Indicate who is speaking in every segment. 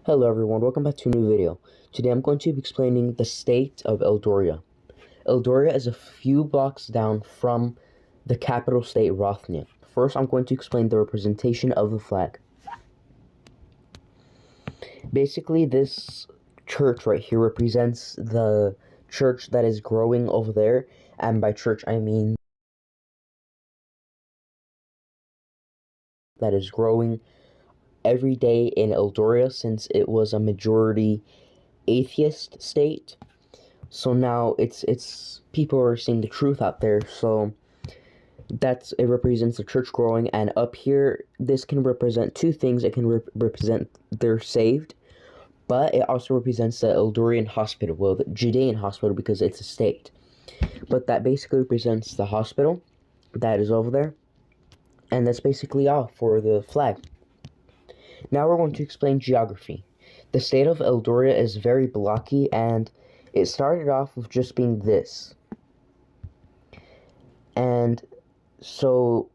Speaker 1: Hello everyone, welcome back to a new video. Today I'm going to be explaining the state of Eldoria. Eldoria is a few blocks down from the capital state, Rothnia. First, I'm going to explain the representation of the flag. Basically, this church right here represents the church that is growing over there, and by church I mean that is growing every day in Eldoria, since it was a majority atheist state. So now it's people are seeing the truth out there. So it represents the church growing, and up here this can represent two things. It can represent they're saved, but it also represents the Eldorian hospital, well, the Judean hospital, because it's a state. But that basically represents the hospital that is over there, and that's basically all for the flag. Now we're going to explain geography. The state of Eldoria is very blocky, and it started off with just being this. And so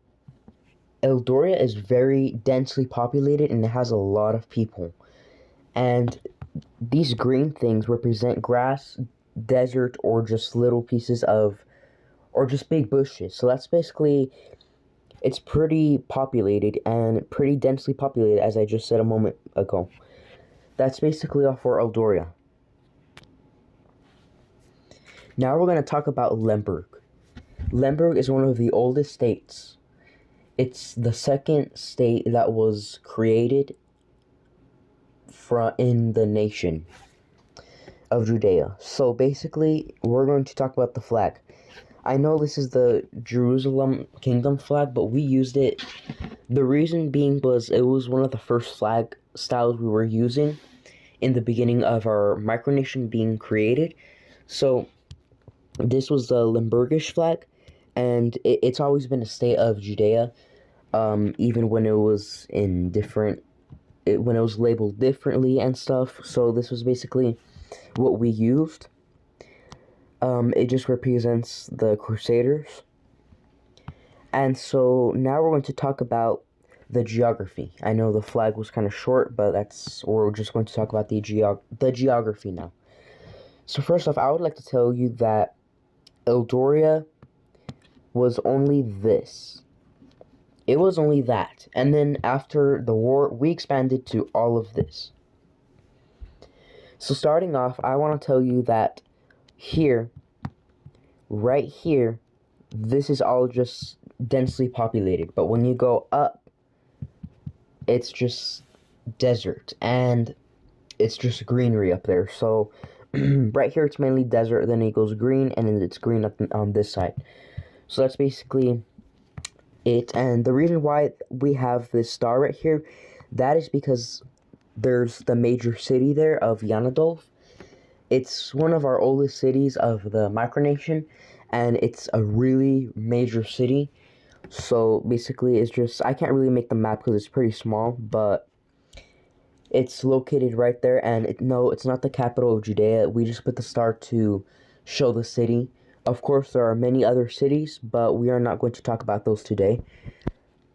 Speaker 1: Eldoria is very densely populated, and it has a lot of people. And these green things represent grass, desert, or just little pieces of, or just big bushes. So that's basically, it's pretty populated and pretty densely populated, as I just said a moment ago. That's basically all for Eldoria. Now we're going to talk about Lemburg. Lemburg is one of the oldest states. It's the second state that was created in the nation of Judea. So basically, we're going to talk about the flag. I know this is the Jerusalem Kingdom flag, but we used it. The reason being was it was one of the first flag styles we were using in the beginning of our micronation being created. So this was the Lembergish flag, and it's always been a state of Judea, even when it was in when it was labeled differently and stuff. So this was basically what we used. It just represents the Crusaders. And so now we're going to talk about the geography. I know the flag was kind of short, but we're just going to talk about the geography now. So first off, I would like to tell you that Eldoria was only this. It was only that. And then after the war, we expanded to all of this. So starting off, I want to tell you that here, right here, this is all just densely populated. But when you go up, it's just desert, and it's just greenery up there. So right here, it's mainly desert, then it goes green, and then it's green up on this side. So that's basically it. And the reason why we have this star right here, that is because there's the major city there of Yanadolf. It's one of our oldest cities of the micronation, and it's a really major city. So basically, it's just, I can't really make the map because it's pretty small, but it's located right there. And no, it's not the capital of Judea. We just put the star to show the city. Of course, there are many other cities, but we are not going to talk about those today.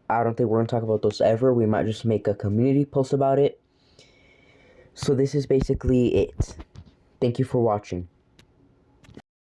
Speaker 1: I don't think we're going to talk about those ever. We might just make a community post about it. So this is basically it. Thank you for watching.